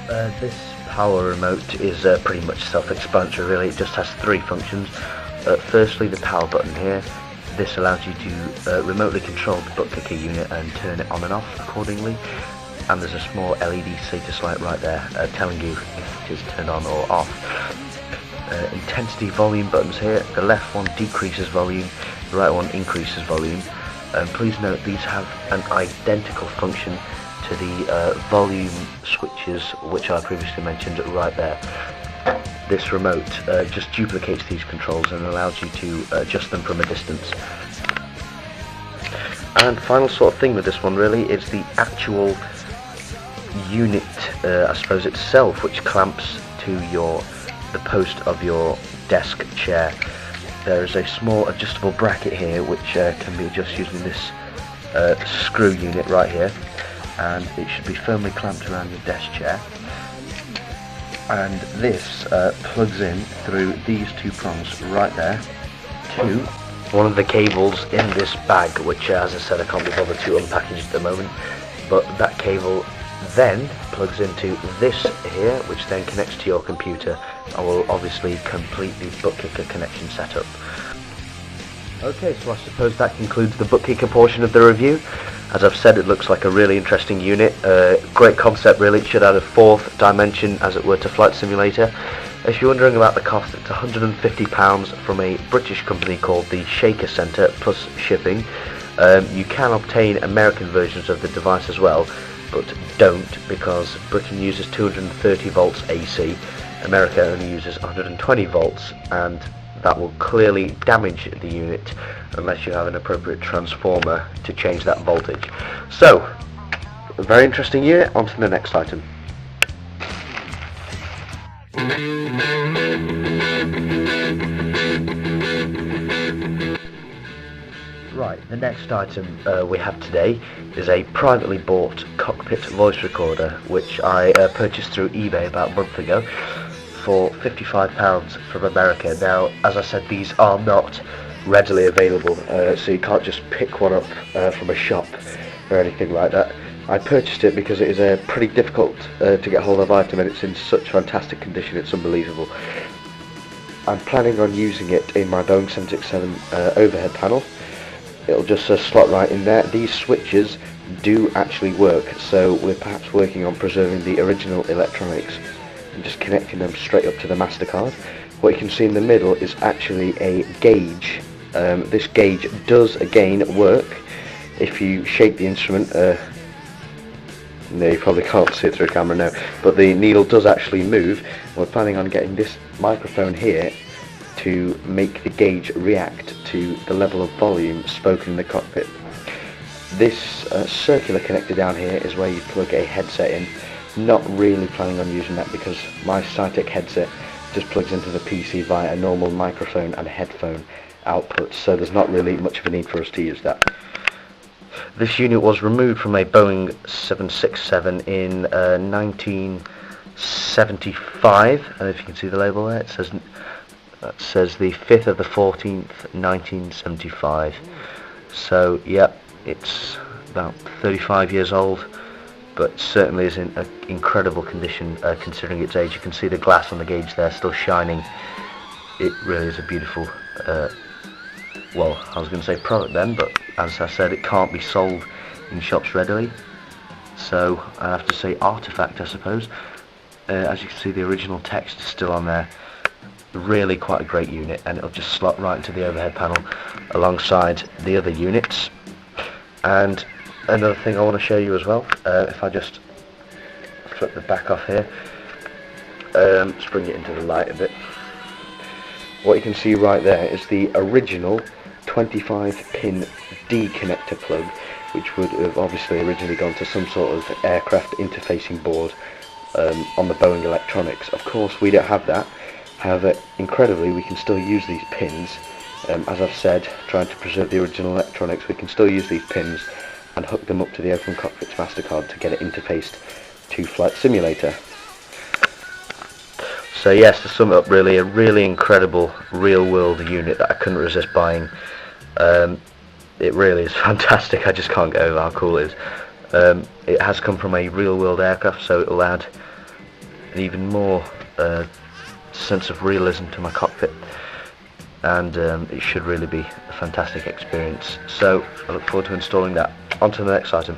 This power remote is pretty much self-explanatory really. It just has three functions. Firstly, the power button here. This allows you to remotely control the butt kicker unit and turn it on and off accordingly. And there's a small LED status light right there telling you if it is turned on or off. Intensity volume buttons here. The left one decreases volume, the right one increases volume. Please note these have an identical function to the volume switches which I previously mentioned right there. This remote just duplicates these controls and allows you to adjust them from a distance. And final sort of thing with this one really is the actual unit, I suppose itself, which clamps to the post of your desk chair. There is a small adjustable bracket here which can be adjusted using this screw unit right here, and it should be firmly clamped around your desk chair. And this plugs in through these two prongs right there to one of the cables in this bag, which as I said I can't be bothered to unpackage at the moment, but that cable then plugs into this here, which then connects to your computer and will obviously complete the butt kicker connection setup. Okay, so I suppose that concludes the butt kicker portion of the review. As I've said, it looks like a really interesting unit. Great concept really. It should add a fourth dimension, as it were, to Flight Simulator. If you're wondering about the cost, it's £150 from a British company called the Shaker Centre, plus shipping. You can obtain American versions of the device as well, but don't, because Britain uses 230 volts AC, America only uses 120 volts, and that will clearly damage the unit unless you have an appropriate transformer to change that voltage. So, a very interesting unit. On to the next item. Right, the next item we have today is a privately bought cockpit voice recorder, which I purchased through eBay about a month ago for £55 from America. Now, as I said, these are not readily available, so you can't just pick one up from a shop or anything like that. I purchased it because it is a pretty difficult to get hold of item, and it's in such fantastic condition, it's unbelievable. I'm planning on using it in my Boeing 767 overhead panel. It'll just slot right in there. These switches do actually work, so we're perhaps working on preserving the original electronics and just connecting them straight up to the master card. What you can see in the middle is actually a gauge. This gauge does again work if you shake the instrument. No, you probably can't see it through camera now, but the needle does actually move. We're planning on getting this microphone here to make the gauge react to the level of volume spoken in the cockpit. This circular connector down here is where you plug a headset in. Not really planning on using that because my Cytec headset just plugs into the PC via a normal microphone and headphone output, so there's not really much of a need for us to use that. This unit was removed from a Boeing 767 in 1975, and if you can see the label there, it says the 5th of the 14th 1975. So yep, it's about 35 years old, but certainly is in incredible condition considering its age. You can see the glass on the gauge there still shining. It really is a beautiful well, I was going to say product then, but as I said, it can't be sold in shops readily, so I have to say artifact, I suppose. As you can see, the original text is still on there. Really quite a great unit, and it'll just slot right into the overhead panel alongside the other units. And another thing I want to show you as well, if I just flip the back off here, just bring it into the light a bit. What you can see right there is the original 25-pin D connector plug, which would have obviously originally gone to some sort of aircraft interfacing board on the Boeing electronics. Of course, we don't have that. However, incredibly, we can still use these pins. As I've said, trying to preserve the original electronics, we can still use these pins and hook them up to the Open Cockpit's MasterCard to get it interfaced to Flight Simulator. So yes, to sum it up, really, a really incredible real-world unit that I couldn't resist buying. It really is fantastic. I just can't get over how cool it is. It has come from a real-world aircraft, so it'll add an even more sense of realism to my cockpit, and it should really be a fantastic experience. So I look forward to installing that. On to the next item.